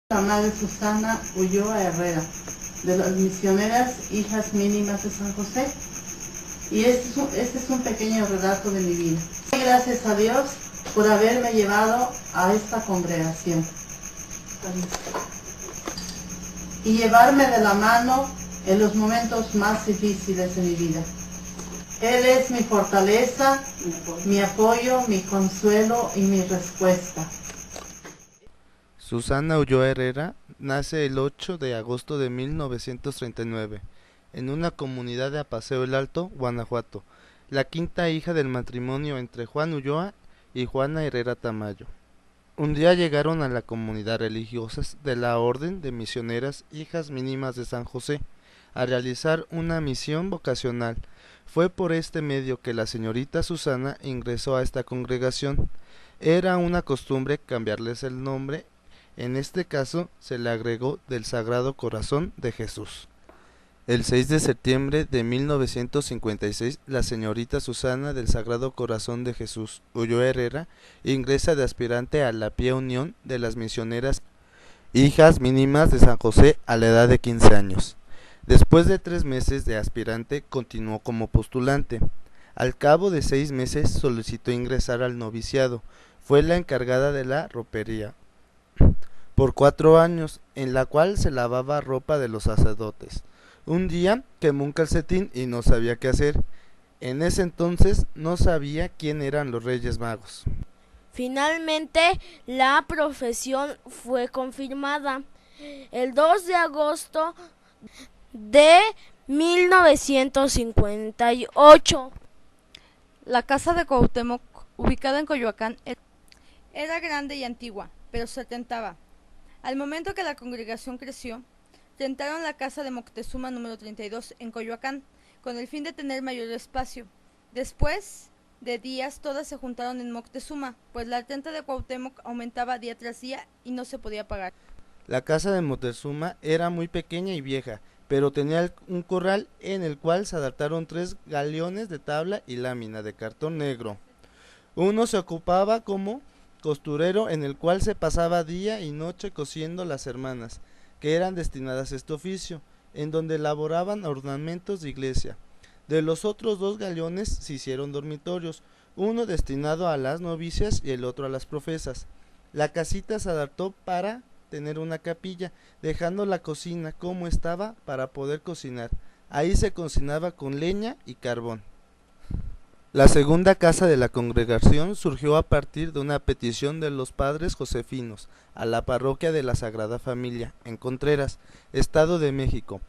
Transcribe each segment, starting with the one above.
La madre Susana Ulloa Herrera, de las misioneras Hijas Mínimas de San José. Y este es un pequeño relato de mi vida. Gracias a Dios por haberme llevado a esta congregación y llevarme de la mano en los momentos más difíciles de mi vida. Él es mi fortaleza, mi apoyo, mi consuelo y mi respuesta. Susana Ulloa Herrera nace el 8 de agosto de 1939 en una comunidad de Apaseo el Alto, Guanajuato, la quinta hija del matrimonio entre Juan Ulloa y Juana Herrera Tamayo. Un día llegaron a la comunidad religiosas de la Orden de Misioneras Hijas Mínimas de San José a realizar una misión vocacional. Fue por este medio que la señorita Susana ingresó a esta congregación. Era una costumbre cambiarles el nombre. En este caso se le agregó del Sagrado Corazón de Jesús. El 6 de septiembre de 1956, la señorita Susana del Sagrado Corazón de Jesús Ulloa Herrera ingresa de aspirante a la Pía Unión de las Misioneras Hijas Mínimas de San José a la edad de 15 años. Después de 3 meses de aspirante, continuó como postulante. Al cabo de 6 meses solicitó ingresar al noviciado. Fue la encargada de la ropería por 4 años, en la cual se lavaba ropa de los sacerdotes. Un día quemó un calcetín y no sabía qué hacer. En ese entonces no sabía quién eran los Reyes Magos. Finalmente, la profesión fue confirmada el 2 de agosto de 1958. La casa de Cuauhtémoc, ubicada en Coyoacán, era grande y antigua, pero se rentaba. Al momento que la congregación creció, rentaron la casa de Moctezuma número 32 en Coyoacán, con el fin de tener mayor espacio. Después de días, todas se juntaron en Moctezuma, pues la renta de Cuauhtémoc aumentaba día tras día y no se podía pagar. La casa de Moctezuma era muy pequeña y vieja, pero tenía un corral en el cual se adaptaron 3 galeones de tabla y lámina de cartón negro. Uno se ocupaba como costurero, en el cual se pasaba día y noche cosiendo las hermanas, que eran destinadas a este oficio, en donde elaboraban ornamentos de iglesia. De los otros 2 galeones se hicieron dormitorios, uno destinado a las novicias y el otro a las profesas. La casita se adaptó para tener una capilla, dejando la cocina como estaba para poder cocinar. Ahí se cocinaba con leña y carbón. La segunda casa de la congregación surgió a partir de una petición de los padres josefinos a la parroquia de la Sagrada Familia, en Contreras, Estado de México.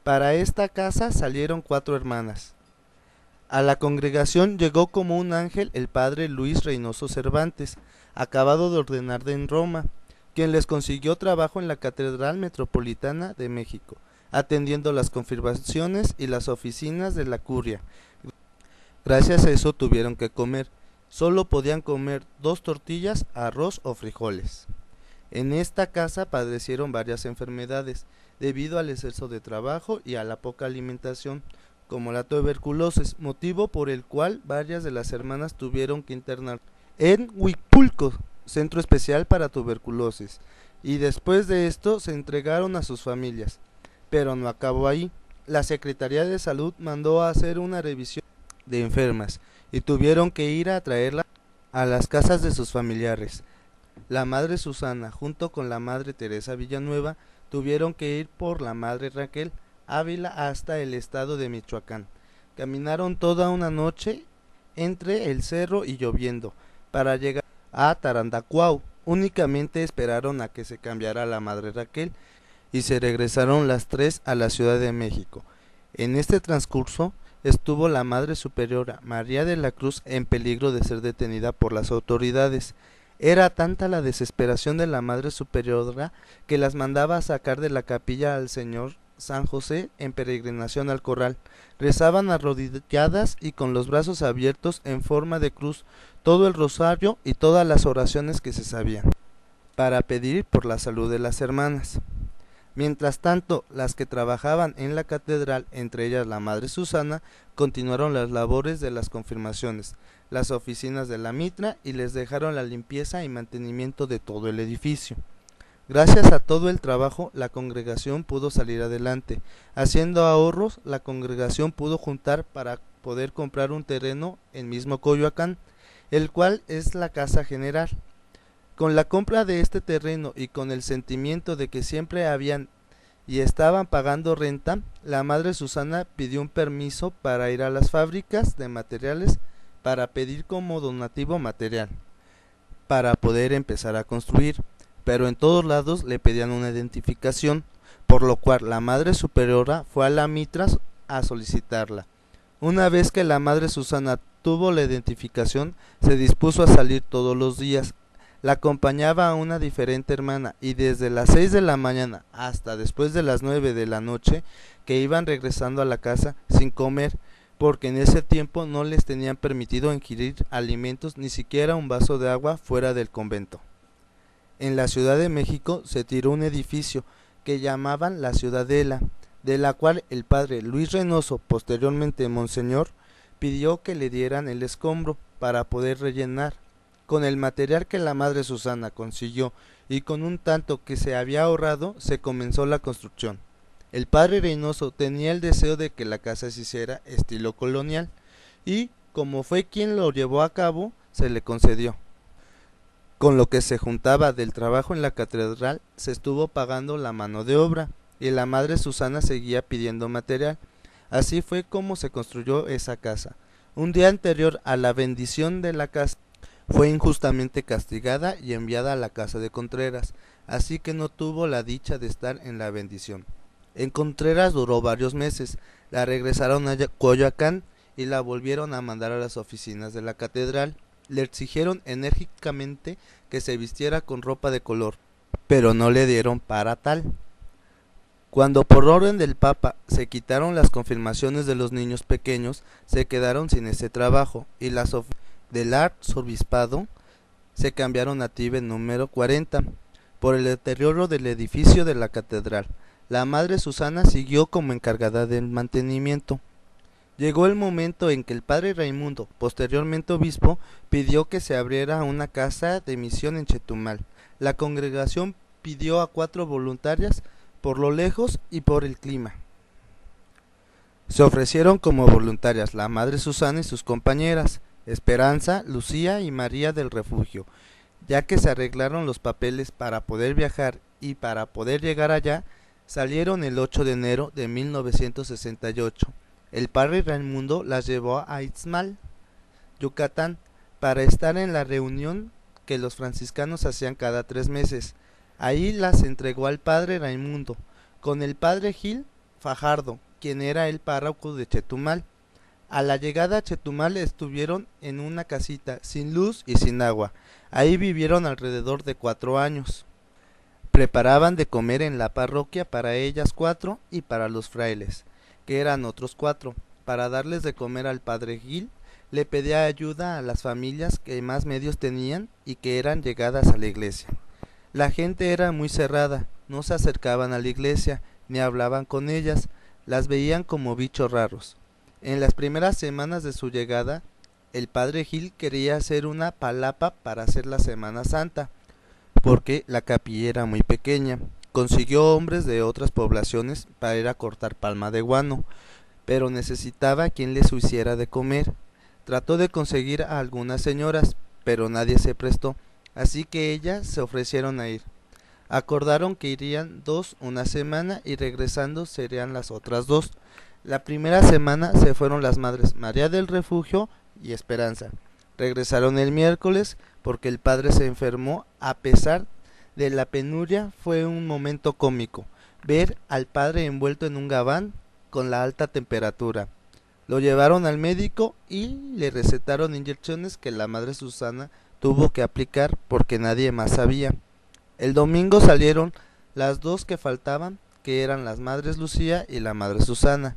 Para esta casa salieron 4 hermanas. A la congregación llegó como un ángel el padre Luis Reynoso Cervantes, acabado de ordenar en Roma, quien les consiguió trabajo en la Catedral Metropolitana de México, atendiendo las confirmaciones y las oficinas de la curia. Gracias a eso tuvieron que comer. Solo podían comer 2 tortillas, arroz o frijoles. En esta casa padecieron varias enfermedades, debido al exceso de trabajo y a la poca alimentación, como la tuberculosis, motivo por el cual varias de las hermanas tuvieron que internar en Huipulco, centro especial para tuberculosis, y después de esto se entregaron a sus familias. Pero no acabó ahí. La Secretaría de Salud mandó a hacer una revisión de enfermas y tuvieron que ir a traerla a las casas de sus familiares. La madre Susana junto con la madre Teresa Villanueva tuvieron que ir por la madre Raquel Ávila hasta el estado de Michoacán. Caminaron toda una noche entre el cerro y lloviendo para llegar a Tarandacuau. Únicamente esperaron a que se cambiara la madre Raquel y se regresaron las 3 a la Ciudad de México. En este transcurso estuvo la Madre Superiora María de la Cruz en peligro de ser detenida por las autoridades. Era tanta la desesperación de la Madre Superiora que las mandaba a sacar de la capilla al Señor San José en peregrinación al corral. Rezaban arrodilladas y con los brazos abiertos en forma de cruz todo el rosario y todas las oraciones que se sabían, para pedir por la salud de las hermanas. Mientras tanto, las que trabajaban en la catedral, entre ellas la madre Susana, continuaron las labores de las confirmaciones, las oficinas de la mitra y les dejaron la limpieza y mantenimiento de todo el edificio. Gracias a todo el trabajo, la congregación pudo salir adelante. Haciendo ahorros, la congregación pudo juntar para poder comprar un terreno en mismo Coyoacán, el cual es la casa general. Con la compra de este terreno y con el sentimiento de que siempre habían y estaban pagando renta, la madre Susana pidió un permiso para ir a las fábricas de materiales para pedir como donativo material, para poder empezar a construir, pero en todos lados le pedían una identificación, por lo cual la madre superiora fue a la Mitras a solicitarla. Una vez que la madre Susana tuvo la identificación, se dispuso a salir todos los días. La acompañaba a una diferente hermana y desde las 6 de la mañana hasta después de las 9 de la noche que iban regresando a la casa sin comer, porque en ese tiempo no les tenían permitido ingerir alimentos ni siquiera un vaso de agua fuera del convento. En la Ciudad de México se tiró un edificio que llamaban la Ciudadela, de la cual el padre Luis Reynoso, posteriormente Monseñor, pidió que le dieran el escombro para poder rellenar. Con el material que la madre Susana consiguió y con un tanto que se había ahorrado, se comenzó la construcción. El padre Reynoso tenía el deseo de que la casa se hiciera estilo colonial y, como fue quien lo llevó a cabo, se le concedió. Con lo que se juntaba del trabajo en la catedral, se estuvo pagando la mano de obra y la madre Susana seguía pidiendo material. Así fue como se construyó esa casa. Un día anterior a la bendición de la casa, fue injustamente castigada y enviada a la casa de Contreras, así que no tuvo la dicha de estar en la bendición. En Contreras duró varios meses, la regresaron a Coyoacán y la volvieron a mandar a las oficinas de la catedral. Le exigieron enérgicamente que se vistiera con ropa de color, pero no le dieron para tal. Cuando por orden del Papa se quitaron las confirmaciones de los niños pequeños, se quedaron sin ese trabajo y las oficinas del arzobispado se cambiaron a Tíbet número 40 por el deterioro del edificio de la catedral. La madre Susana siguió como encargada del mantenimiento. Llegó el momento en que el padre Raimundo, posteriormente obispo, pidió que se abriera una casa de misión en Chetumal. La congregación pidió a 4 voluntarias por lo lejos y por el clima. Se ofrecieron como voluntarias la madre Susana y sus compañeras, Esperanza, Lucía y María del Refugio, ya que se arreglaron los papeles para poder viajar y para poder llegar allá. Salieron el 8 de enero de 1968. El padre Raimundo las llevó a Itzmal, Yucatán, para estar en la reunión que los franciscanos hacían cada 3 meses. Ahí las entregó al padre Raimundo, con el padre Gil Fajardo, quien era el párroco de Chetumal. A la llegada a Chetumal estuvieron en una casita, sin luz y sin agua. Ahí vivieron alrededor de 4 años. Preparaban de comer en la parroquia para ellas 4 y para los frailes, que eran otros 4. Para darles de comer al padre Gil, le pedía ayuda a las familias que más medios tenían y que eran llegadas a la iglesia. La gente era muy cerrada, no se acercaban a la iglesia, ni hablaban con ellas, las veían como bichos raros. En las primeras semanas de su llegada, el padre Gil quería hacer una palapa para hacer la Semana Santa, porque la capilla era muy pequeña. Consiguió hombres de otras poblaciones para ir a cortar palma de guano, pero necesitaba quien les hiciera de comer. Trató de conseguir a algunas señoras, pero nadie se prestó, así que ellas se ofrecieron a ir. Acordaron que irían 2 una semana y regresando serían las otras 2. La primera semana se fueron las madres María del Refugio y Esperanza. Regresaron el miércoles porque el padre se enfermó. A pesar de la penuria, fue un momento cómico ver al padre envuelto en un gabán con la alta temperatura. Lo llevaron al médico y le recetaron inyecciones que la madre Susana tuvo que aplicar porque nadie más sabía. El domingo salieron las 2 que faltaban, que eran las madres Lucía y la madre Susana,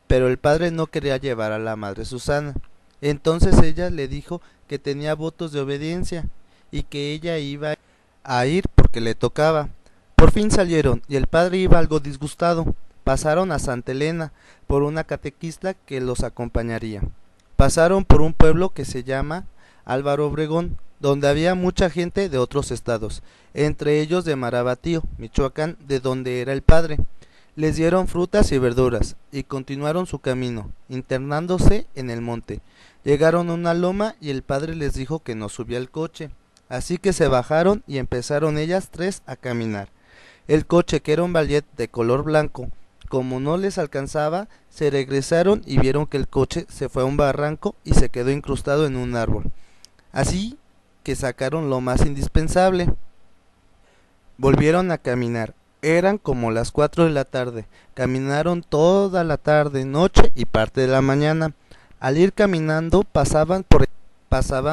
pero el padre no quería llevar a la madre Susana. Entonces ella le dijo que tenía votos de obediencia y que ella iba a ir porque le tocaba. Por fin salieron y el padre iba algo disgustado. Pasaron a Santa Elena por una catequista que los acompañaría. Pasaron por un pueblo que se llama Álvaro Obregón, donde había mucha gente de otros estados, entre ellos de Marabatío, Michoacán, de donde era el padre. Les dieron frutas y verduras, y continuaron su camino, internándose en el monte. Llegaron a una loma y el padre les dijo que no subía el coche, así que se bajaron y empezaron ellas tres a caminar. El coche, que era un Ballet de color blanco, como no les alcanzaba, se regresaron y vieron que el coche se fue a un barranco y se quedó incrustado en un árbol. Así que sacaron lo más indispensable. Volvieron a caminar. Eran como las 4 de la tarde. Caminaron toda la tarde, noche y parte de la mañana. Al ir caminando pasaban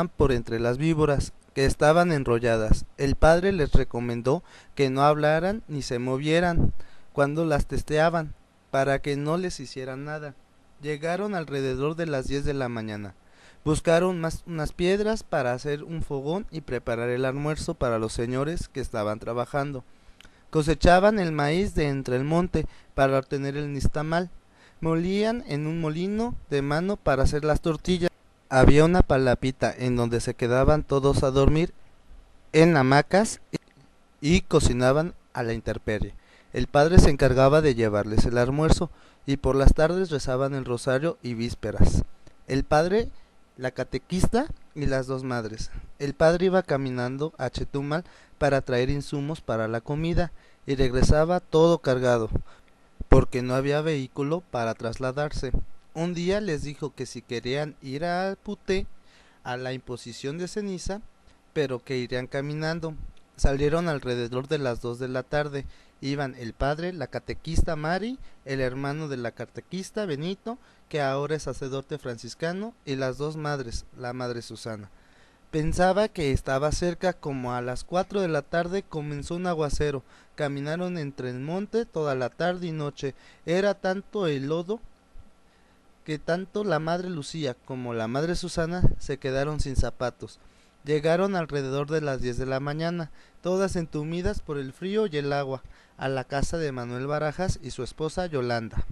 por entre las víboras, que estaban enrolladas. El padre les recomendó que no hablaran ni se movieran cuando las testeaban, para que no les hicieran nada. Llegaron alrededor de las 10 de la mañana. Buscaron unas piedras para hacer un fogón y preparar el almuerzo para los señores que estaban trabajando. Cosechaban el maíz de entre el monte para obtener el nixtamal. Molían en un molino de mano para hacer las tortillas. Había una palapita en donde se quedaban todos a dormir en hamacas y cocinaban a la intemperie. El padre se encargaba de llevarles el almuerzo y por las tardes rezaban el rosario y vísperas. El padre, la catequista y las dos madres. El padre iba caminando a Chetumal para traer insumos para la comida y regresaba todo cargado, porque no había vehículo para trasladarse. Un día les dijo que si querían ir a Puté a la imposición de ceniza, pero que irían caminando. Salieron alrededor de las 2 de la tarde. Iban el padre, la catequista Mari, el hermano de la catequista Benito, que ahora es sacerdote franciscano, y las dos madres, la madre Susana. Pensaba que estaba cerca. Como a las 4 de la tarde comenzó un aguacero. Caminaron entre el monte toda la tarde y noche. Era tanto el lodo que tanto la madre Lucía como la madre Susana se quedaron sin zapatos. Llegaron alrededor de las 10 de la mañana, todas entumidas por el frío y el agua, a la casa de Manuel Barajas y su esposa Yolanda.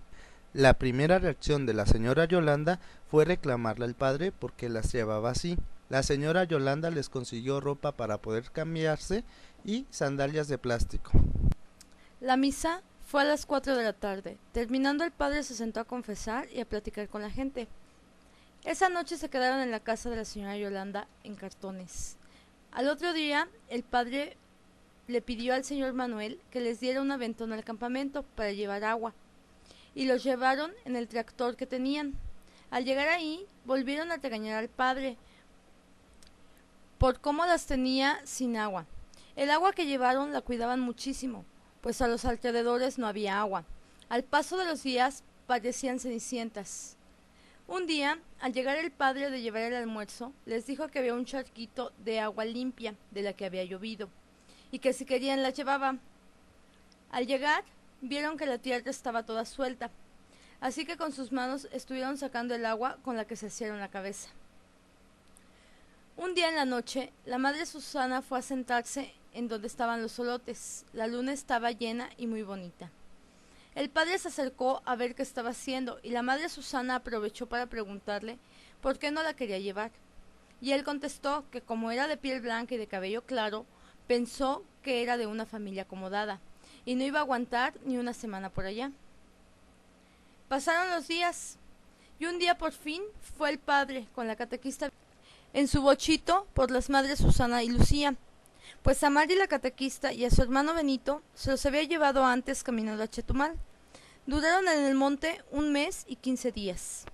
La primera reacción de la señora Yolanda fue reclamarle al padre porque las llevaba así. La señora Yolanda les consiguió ropa para poder cambiarse y sandalias de plástico. La misa fue a las 4 de la tarde. Terminando, el padre se sentó a confesar y a platicar con la gente. Esa noche se quedaron en la casa de la señora Yolanda en Cartones. Al otro día, el padre le pidió al señor Manuel que les diera un aventón al campamento para llevar agua, y los llevaron en el tractor que tenían. Al llegar ahí, volvieron a regañar al padre por cómo las tenía sin agua. El agua que llevaron la cuidaban muchísimo, pues a los alrededores no había agua. Al paso de los días parecían cenicientas. Un día, al llegar el padre de llevar el almuerzo, les dijo que había un charquito de agua limpia de la que había llovido, y que si querían la llevaba. Al llegar, vieron que la tierra estaba toda suelta, así que con sus manos estuvieron sacando el agua con la que se hicieron la cabeza. Un día en la noche, la madre Susana fue a sentarse en donde estaban los solotes. La luna estaba llena y muy bonita. El padre se acercó a ver qué estaba haciendo, y la madre Susana aprovechó para preguntarle por qué no la quería llevar. Y él contestó que como era de piel blanca y de cabello claro, pensó que era de una familia acomodada, y no iba a aguantar ni una semana por allá. Pasaron los días, y un día por fin fue el padre con la catequista en su bochito por las madres Susana y Lucía, pues a Mari la catequista y a su hermano Benito se los había llevado antes caminando a Chetumal. Duraron en el monte 1 mes y 15 días.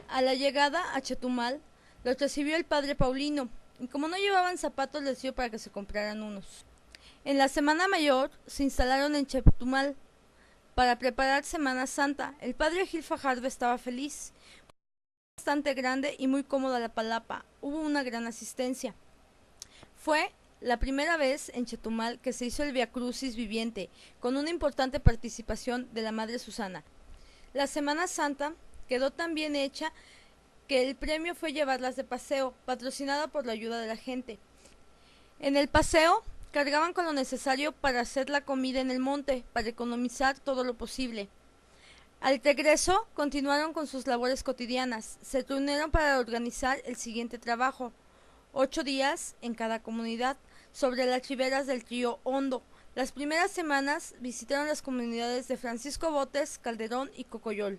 A la llegada a Chetumal los recibió el padre Paulino, y como no llevaban zapatos les dio para que se compraran unos. En la Semana Mayor se instalaron en Chetumal para preparar Semana Santa. El padre Gil Fajardo estaba feliz. Bastante grande y muy cómoda la palapa. Hubo una gran asistencia. Fue la primera vez en Chetumal que se hizo el Via Crucis viviente, con una importante participación de la madre Susana. La Semana Santa quedó tan bien hecha que el premio fue llevarlas de paseo, patrocinada por la ayuda de la gente. En el paseo cargaban con lo necesario para hacer la comida en el monte, para economizar todo lo posible. Al regreso, continuaron con sus labores cotidianas. Se reunieron para organizar el siguiente trabajo. 8 días en cada comunidad, sobre las riberas del río Hondo. Las primeras semanas visitaron las comunidades de Francisco Botes, Calderón y Cocoyol.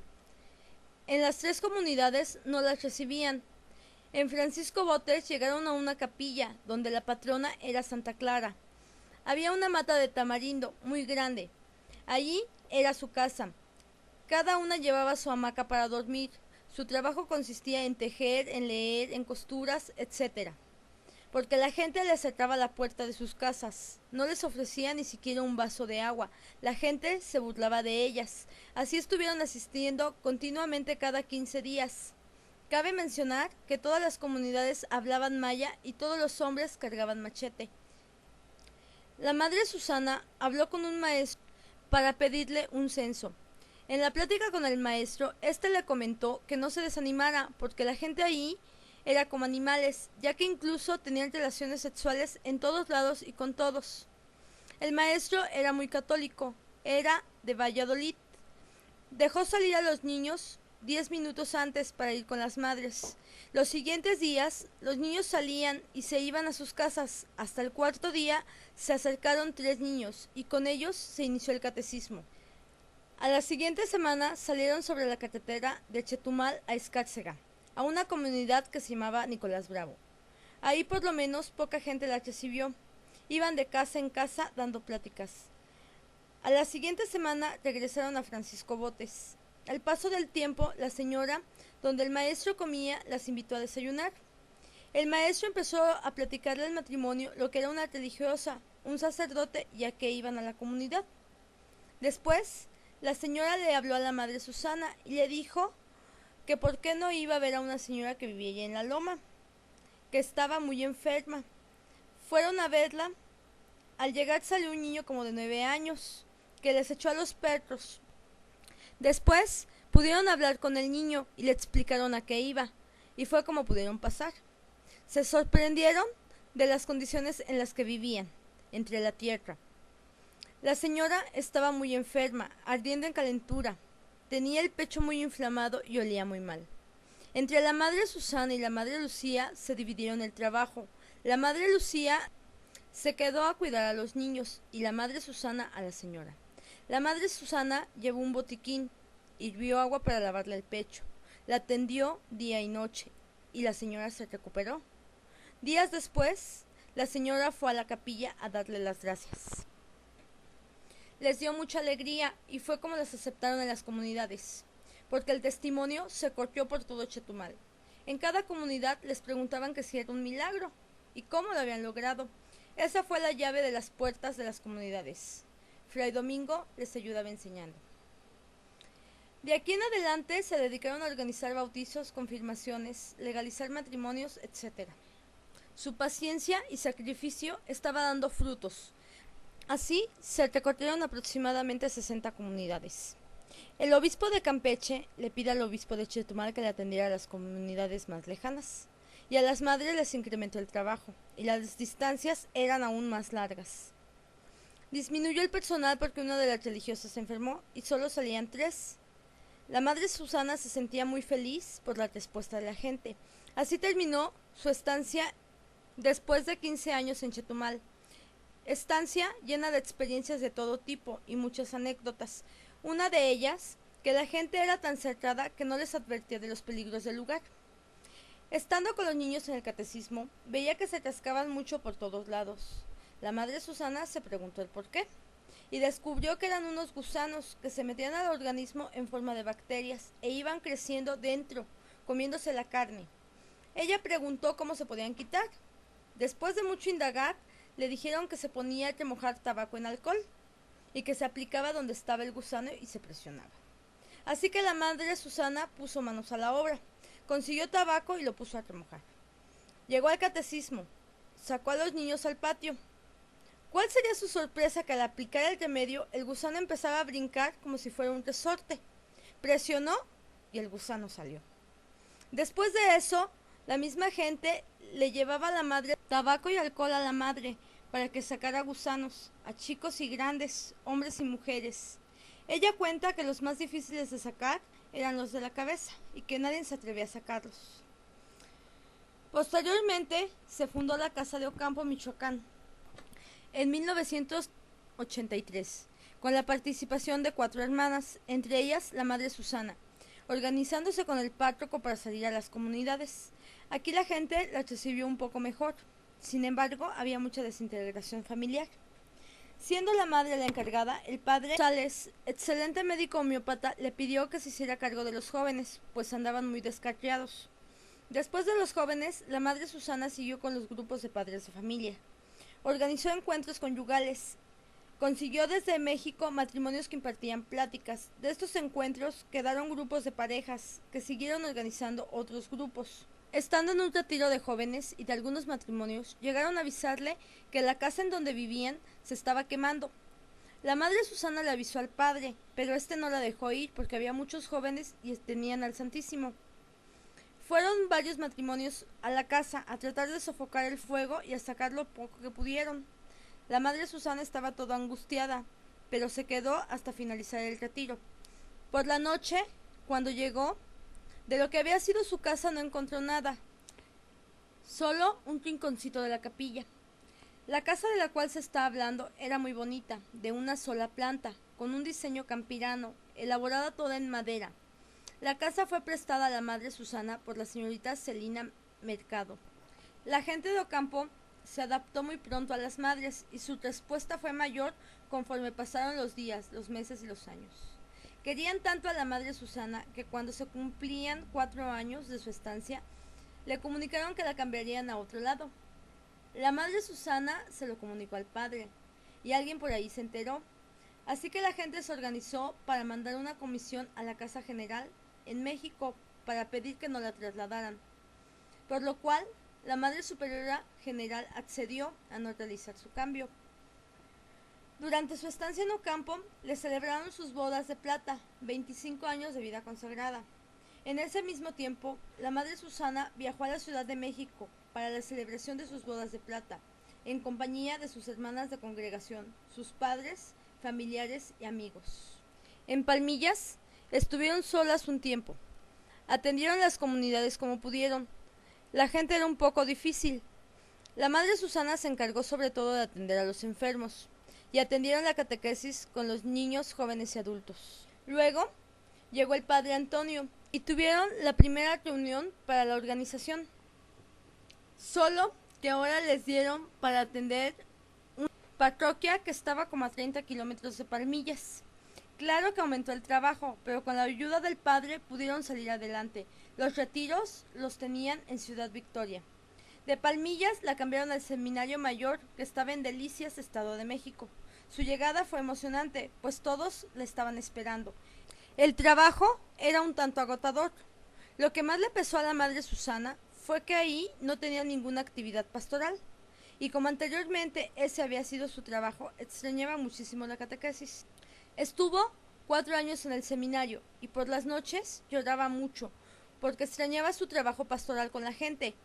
En las 3 comunidades no las recibían. En Francisco Botes llegaron a una capilla donde la patrona era Santa Clara. Había una mata de tamarindo muy grande. Allí era su casa. Cada una llevaba su hamaca para dormir. Su trabajo consistía en tejer, en leer, en costuras, etc. Porque la gente les cerraba la puerta de sus casas. No les ofrecía ni siquiera un vaso de agua. La gente se burlaba de ellas. Así estuvieron asistiendo continuamente cada 15 días. Cabe mencionar que todas las comunidades hablaban maya y todos los hombres cargaban machete. La madre Susana habló con un maestro para pedirle un censo. En la plática con el maestro, éste le comentó que no se desanimara, porque la gente ahí era como animales, ya que incluso tenían relaciones sexuales en todos lados y con todos. El maestro era muy católico, era de Valladolid. Dejó salir a los niños 10 minutos antes para ir con las madres. Los siguientes días, los niños salían y se iban a sus casas. Hasta el 4.º día se acercaron 3 niños y con ellos se inició el catecismo. A la siguiente semana salieron sobre la carretera de Chetumal a Escárcega, a una comunidad que se llamaba Nicolás Bravo. Ahí por lo menos poca gente la recibió. Iban de casa en casa dando pláticas. A la siguiente semana regresaron a Francisco Botes. Al paso del tiempo, la señora, donde el maestro comía, las invitó a desayunar. El maestro empezó a platicarle al matrimonio lo que era una religiosa, un sacerdote y a qué iban a la comunidad. Después, la señora le habló a la madre Susana y le dijo que por qué no iba a ver a una señora que vivía allá en la loma, que estaba muy enferma. Fueron a verla. Al llegar salió un niño como de 9 años, que les echó a los perros. Después pudieron hablar con el niño y le explicaron a qué iba, y fue como pudieron pasar. Se sorprendieron de las condiciones en las que vivían, entre la tierra. La señora estaba muy enferma, ardiendo en calentura, tenía el pecho muy inflamado y olía muy mal. Entre la madre Susana y la madre Lucía se dividieron el trabajo. La madre Lucía se quedó a cuidar a los niños y la madre Susana a la señora. La madre Susana llevó un botiquín, hirvió agua para lavarle el pecho, la atendió día y noche y la señora se recuperó. Días después, la señora fue a la capilla a darle las gracias. Les dio mucha alegría y fue como las aceptaron en las comunidades, porque el testimonio se corrió por todo Chetumal. En cada comunidad les preguntaban que si era un milagro y cómo lo habían logrado. Esa fue la llave de las puertas de las comunidades. Fray Domingo les ayudaba enseñando. De aquí en adelante se dedicaron a organizar bautizos, confirmaciones, legalizar matrimonios, etc. Su paciencia y sacrificio estaba dando frutos. Así se recorrieron aproximadamente 60 comunidades. El obispo de Campeche le pide al obispo de Chetumal que le atendiera a las comunidades más lejanas, y a las madres les incrementó el trabajo, y las distancias eran aún más largas. Disminuyó el personal porque una de las religiosas se enfermó y solo salían 3. La madre Susana se sentía muy feliz por la respuesta de la gente. Así terminó su estancia después de 15 años en Chetumal. Estancia llena de experiencias de todo tipo y muchas anécdotas. Una de ellas, que la gente era tan cerrada que no les advertía de los peligros del lugar. Estando con los niños en el catecismo, veía que se atascaban mucho por todos lados. La madre Susana se preguntó el por qué, y descubrió que eran unos gusanos que se metían al organismo en forma de bacterias e iban creciendo dentro, comiéndose la carne. Ella preguntó cómo se podían quitar. Después de mucho indagar, le dijeron que se ponía a remojar tabaco en alcohol y que se aplicaba donde estaba el gusano y se presionaba. Así que la madre Susana puso manos a la obra, consiguió tabaco y lo puso a remojar. Llegó al catecismo, sacó a los niños al patio. ¿Cuál sería su sorpresa que al aplicar el remedio el gusano empezaba a brincar como si fuera un resorte? Presionó y el gusano salió. Después de eso, la misma gente le llevaba a la madre tabaco y alcohol a la madre para que sacara gusanos, a chicos y grandes, hombres y mujeres. Ella cuenta que los más difíciles de sacar eran los de la cabeza y que nadie se atrevía a sacarlos. Posteriormente se fundó la Casa de Ocampo, Michoacán, en 1983, con la participación de 4 hermanas, entre ellas la madre Susana, organizándose con el párroco para salir a las comunidades. Aquí la gente la recibió un poco mejor, sin embargo había mucha desintegración familiar. Siendo la madre la encargada, el padre González, excelente médico homeópata, le pidió que se hiciera cargo de los jóvenes, pues andaban muy descarriados. Después de los jóvenes, la madre Susana siguió con los grupos de padres de familia. Organizó encuentros conyugales. Consiguió desde México matrimonios que impartían pláticas. De estos encuentros quedaron grupos de parejas que siguieron organizando otros grupos. Estando en un retiro de jóvenes y de algunos matrimonios, llegaron a avisarle que la casa en donde vivían se estaba quemando. La madre Susana le avisó al padre, pero este no la dejó ir porque había muchos jóvenes y tenían al Santísimo. Fueron varios matrimonios a la casa a tratar de sofocar el fuego y a sacar lo poco que pudieron. La madre Susana estaba toda angustiada, pero se quedó hasta finalizar el retiro. Por la noche, cuando llegó, de lo que había sido su casa no encontró nada, solo un rinconcito de la capilla. La casa de la cual se está hablando era muy bonita, de una sola planta, con un diseño campirano, elaborada toda en madera. La casa fue prestada a la madre Susana por la señorita Celina Mercado. La gente de Ocampo se adaptó muy pronto a las madres y su respuesta fue mayor conforme pasaron los días, los meses y los años. Querían tanto a la madre Susana que cuando se cumplían 4 años de su estancia, le comunicaron que la cambiarían a otro lado. La madre Susana se lo comunicó al padre, y alguien por ahí se enteró. Así que la gente se organizó para mandar una comisión a la Casa General en México para pedir que no la trasladaran, por lo cual la Madre Superiora General accedió a no realizar su cambio. Durante su estancia en Ocampo, le celebraron sus bodas de plata, 25 años de vida consagrada. En ese mismo tiempo, la Madre Susana viajó a la Ciudad de México para la celebración de sus bodas de plata, en compañía de sus hermanas de congregación, sus padres, familiares y amigos. En Palmillas, estuvieron solas un tiempo. Atendieron las comunidades como pudieron. La gente era un poco difícil. La Madre Susana se encargó sobre todo de atender a los enfermos, y atendieron la catequesis con los niños, jóvenes y adultos. Luego llegó el padre Antonio y tuvieron la primera reunión para la organización. Solo que ahora les dieron para atender una parroquia que estaba como a 30 kilómetros de Palmillas. Claro que aumentó el trabajo, pero con la ayuda del padre pudieron salir adelante. Los retiros los tenían en Ciudad Victoria. De Palmillas la cambiaron al Seminario Mayor, que estaba en Delicias, Estado de México. Su llegada fue emocionante, pues todos la estaban esperando. El trabajo era un tanto agotador. Lo que más le pesó a la madre Susana fue que ahí no tenía ninguna actividad pastoral. Y como anteriormente ese había sido su trabajo, extrañaba muchísimo la catequesis. Estuvo 4 años en el seminario y por las noches lloraba mucho, porque extrañaba su trabajo pastoral con la gente.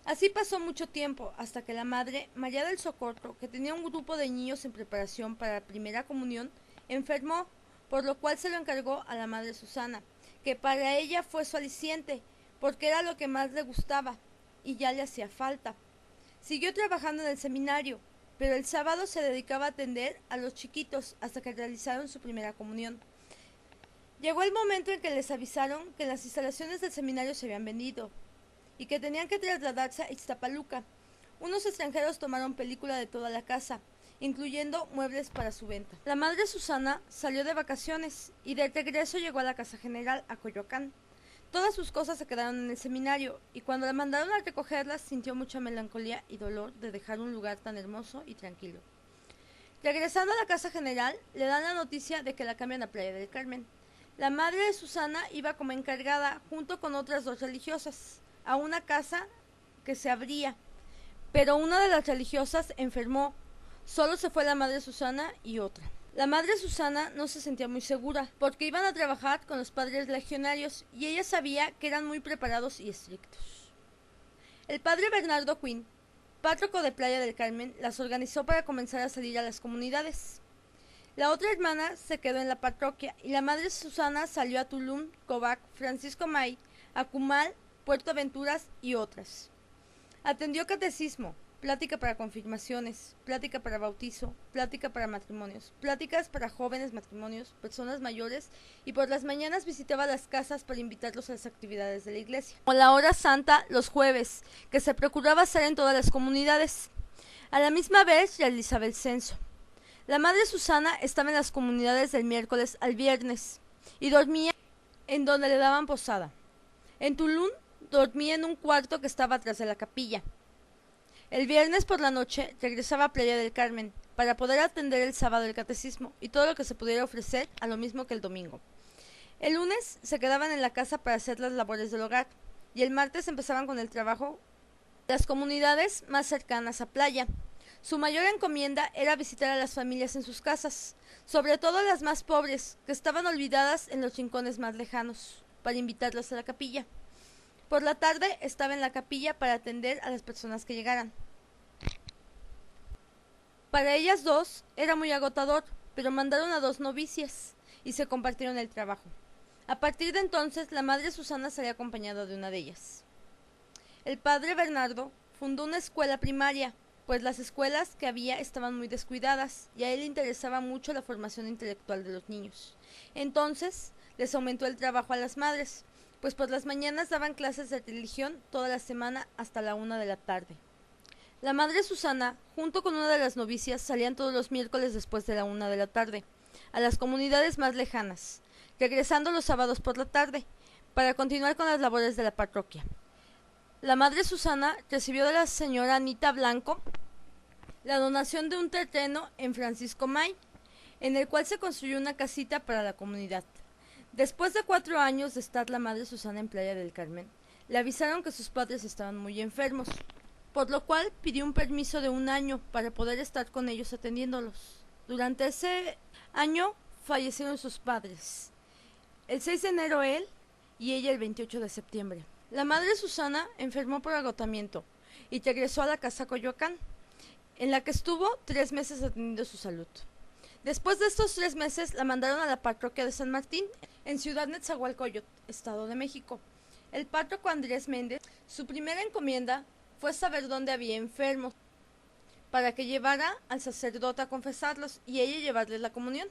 Así pasó mucho tiempo, hasta que la madre, María del Socorro, que tenía un grupo de niños en preparación para la primera comunión, enfermó, por lo cual se lo encargó a la madre Susana, que para ella fue su aliciente, porque era lo que más le gustaba, y ya le hacía falta. Siguió trabajando en el seminario, pero el sábado se dedicaba a atender a los chiquitos hasta que realizaron su primera comunión. Llegó el momento en que les avisaron que las instalaciones del seminario se habían vendido y que tenían que trasladarse a Ixtapaluca. Unos extranjeros tomaron película de toda la casa, incluyendo muebles para su venta. La madre Susana salió de vacaciones y de regreso llegó a la Casa General a Coyoacán. Todas sus cosas se quedaron en el seminario y cuando la mandaron a recogerlas sintió mucha melancolía y dolor de dejar un lugar tan hermoso y tranquilo. Regresando a la Casa General, le dan la noticia de que la cambian a Playa del Carmen. La madre de Susana iba como encargada junto con otras 2 religiosas a una casa que se abría, pero una de las religiosas enfermó. Solo se fue la madre Susana y otra. La madre Susana no se sentía muy segura, porque iban a trabajar con los padres legionarios y ella sabía que eran muy preparados y estrictos. El padre Bernardo Quinn, párroco de Playa del Carmen, las organizó para comenzar a salir a las comunidades. La otra hermana se quedó en la parroquia y la madre Susana salió a Tulum, Cobac, Francisco May, Acumal, Puerto Aventuras y otras. Atendió catecismo, plática para confirmaciones, plática para bautizo, plática para matrimonios, pláticas para jóvenes matrimonios, personas mayores, y por las mañanas visitaba las casas para invitarlos a las actividades de la iglesia. Como la hora santa los jueves, que se procuraba hacer en todas las comunidades. A la misma vez realizaba el censo. La madre Susana estaba en las comunidades del miércoles al viernes y dormía en donde le daban posada. En Tulum dormía en un cuarto que estaba atrás de la capilla. El viernes por la noche regresaba a Playa del Carmen para poder atender el sábado el catecismo y todo lo que se pudiera ofrecer, a lo mismo que el domingo. El lunes se quedaban en la casa para hacer las labores del hogar y el martes empezaban con el trabajo de las comunidades más cercanas a Playa. Su mayor encomienda era visitar a las familias en sus casas, sobre todo las más pobres, que estaban olvidadas en los rincones más lejanos, para invitarlas a la capilla. Por la tarde estaba en la capilla para atender a las personas que llegaran. Para ellas dos era muy agotador, pero mandaron a 2 novicias y se compartieron el trabajo. A partir de entonces, la madre Susana salía acompañada de una de ellas. El padre Bernardo fundó una escuela primaria, pues las escuelas que había estaban muy descuidadas y a él le interesaba mucho la formación intelectual de los niños. Entonces, les aumentó el trabajo a las madres, pues por las mañanas daban clases de religión toda la semana hasta la 1 de la tarde. La madre Susana, junto con una de las novicias, salían todos los miércoles después de la 1 de la tarde, a las comunidades más lejanas, regresando los sábados por la tarde, para continuar con las labores de la parroquia. La madre Susana recibió de la señora Anita Blanco la donación de un terreno en Francisco May, en el cual se construyó una casita para la comunidad. Después de 4 años de estar la madre Susana en Playa del Carmen, le avisaron que sus padres estaban muy enfermos, por lo cual pidió un permiso de 1 año para poder estar con ellos atendiéndolos. Durante ese año fallecieron sus padres, el 6 de enero él y ella el 28 de septiembre. La madre Susana enfermó por agotamiento y regresó a la casa Coyoacán, en la que estuvo 3 meses atendiendo su salud. Después de estos 3 meses la mandaron a la parroquia de San Martín, en Ciudad Nezahualcóyotl, Estado de México. El párroco Andrés Méndez, su primera encomienda fue saber dónde había enfermos, para que llevara al sacerdote a confesarlos y ella llevarles la comunión.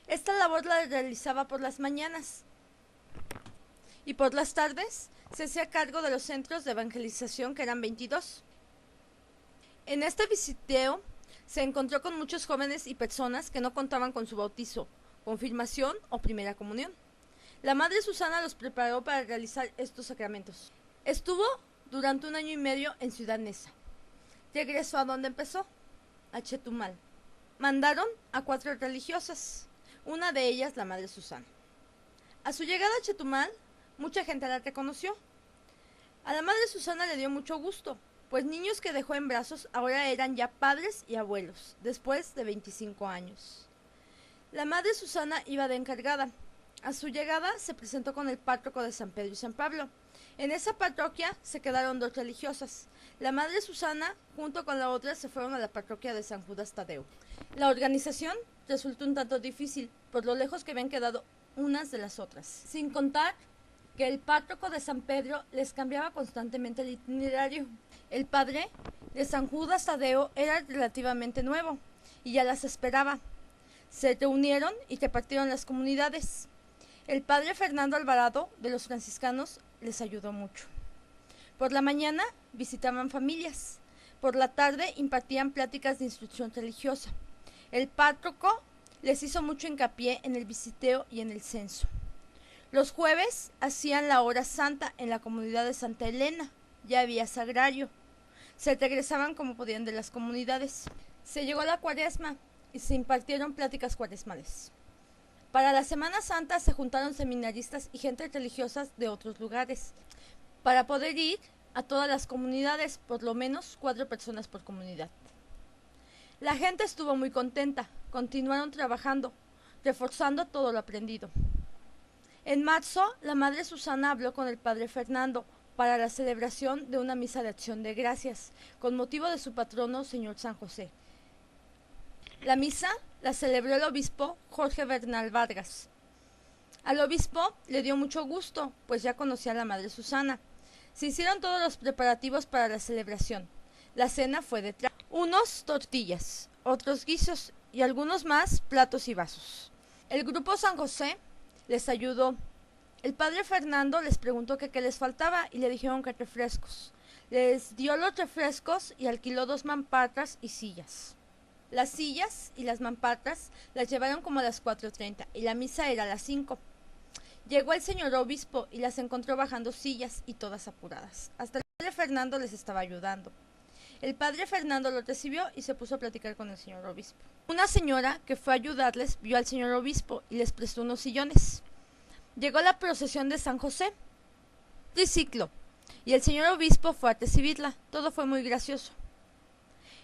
Esta labor la realizaba por las mañanas y por las tardes se hacía cargo de los centros de evangelización, que eran 22. En este visiteo se encontró con muchos jóvenes y personas que no contaban con su bautizo, confirmación o primera comunión. La madre Susana los preparó para realizar estos sacramentos. Estuvo durante 1 año y medio en Ciudad Neza. Regresó a donde empezó, a Chetumal. Mandaron a 4 religiosas, una de ellas la madre Susana. A su llegada a Chetumal, mucha gente la reconoció. A la madre Susana le dio mucho gusto, pues niños que dejó en brazos ahora eran ya padres y abuelos, después de 25 años. La madre Susana iba de encargada. A su llegada se presentó con el párroco de San Pedro y San Pablo. En esa parroquia se quedaron 2 religiosas. La madre Susana, junto con la otra, se fueron a la parroquia de San Judas Tadeo. La organización resultó un tanto difícil, por lo lejos que habían quedado unas de las otras. Sin contar que el párroco de San Pedro les cambiaba constantemente el itinerario. El padre de San Judas Tadeo era relativamente nuevo y ya las esperaba. Se reunieron y repartieron las comunidades. El padre Fernando Alvarado de los franciscanos les ayudó mucho. Por la mañana visitaban familias. Por la tarde impartían pláticas de instrucción religiosa. El párroco les hizo mucho hincapié en el visiteo y en el censo. Los jueves hacían la hora santa en la comunidad de Santa Elena. Ya había sagrario. Se regresaban como podían de las comunidades. Se llegó la Cuaresma y se impartieron pláticas cuaresmales. Para la Semana Santa se juntaron seminaristas y gente religiosas de otros lugares para poder ir a todas las comunidades, por lo menos 4 personas por comunidad. La gente estuvo muy contenta, continuaron trabajando, reforzando todo lo aprendido. En marzo, la madre Susana habló con el padre Fernando para la celebración de una misa de acción de gracias, con motivo de su patrono, señor San José. La misa la celebró el obispo Jorge Bernal Vargas. Al obispo le dio mucho gusto, pues ya conocía a la madre Susana. Se hicieron todos los preparativos para la celebración. La cena fue de unos tortillas, otros guisos y algunos más platos y vasos. El grupo San José les ayudó. El padre Fernando les preguntó que qué les faltaba y le dijeron que refrescos. Les dio los refrescos y alquiló 2 mampatas y sillas. Las sillas y las mampatas las llevaron como a las 4:30 y la misa era a las 5. Llegó el señor obispo y las encontró bajando sillas y todas apuradas. Hasta el padre Fernando les estaba ayudando. El padre Fernando los recibió y se puso a platicar con el señor obispo. Una señora que fue a ayudarles vio al señor obispo y les prestó unos sillones. Llegó la procesión de San José, triciclo, y el señor obispo fue a recibirla. Todo fue muy gracioso.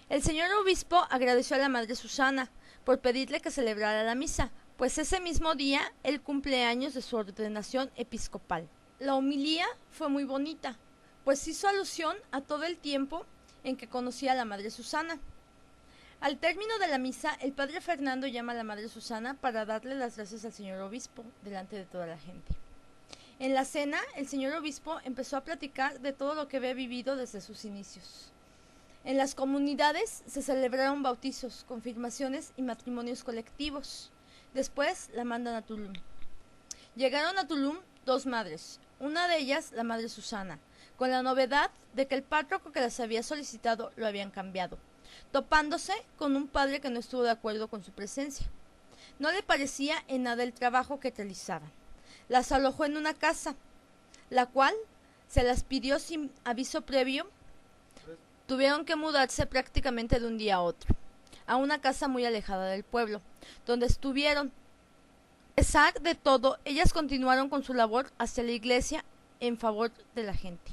El señor obispo agradeció a la madre Susana por pedirle que celebrara la misa, pues ese mismo día el cumpleaños de su ordenación episcopal. La homilía fue muy bonita, pues hizo alusión a todo el tiempo en que conocía a la madre Susana. Al término de la misa, el padre Fernando llama a la madre Susana para darle las gracias al señor obispo delante de toda la gente. En la cena, el señor obispo empezó a platicar de todo lo que había vivido desde sus inicios. En las comunidades se celebraron bautizos, confirmaciones y matrimonios colectivos. Después la mandan a Tulum. Llegaron a Tulum 2 madres, una de ellas la madre Susana, con la novedad de que el párroco que las había solicitado lo habían cambiado, topándose con un padre que no estuvo de acuerdo con su presencia. No le parecía en nada el trabajo que realizaban. Las alojó en una casa, la cual se las pidió sin aviso previo. Tuvieron que mudarse prácticamente de un día a otro, a una casa muy alejada del pueblo, donde estuvieron. A pesar de todo, ellas continuaron con su labor hacia la iglesia en favor de la gente.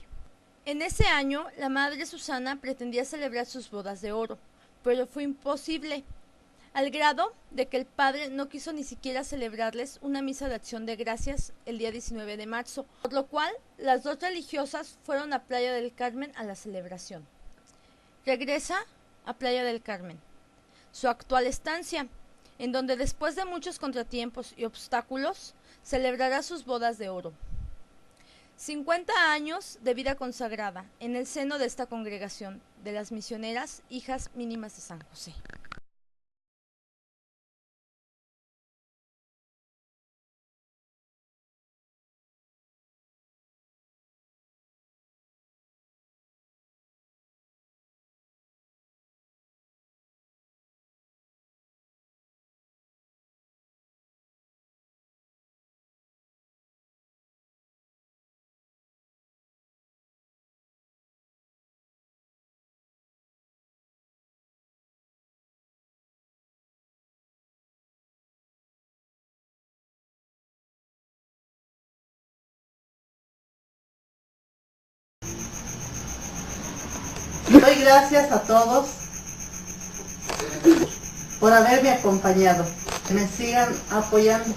En ese año, la madre Susana pretendía celebrar sus bodas de oro, pero fue imposible, al grado de que el padre no quiso ni siquiera celebrarles una misa de acción de gracias el día 19 de marzo, por lo cual las 2 religiosas fueron a Playa del Carmen a la celebración. Regresa a Playa del Carmen, su actual estancia, en donde después de muchos contratiempos y obstáculos, celebrará sus bodas de oro. 50 años de vida consagrada en el seno de esta congregación de las misioneras Hijas Mínimas de San José. Doy gracias a todos por haberme acompañado. Me sigan apoyando.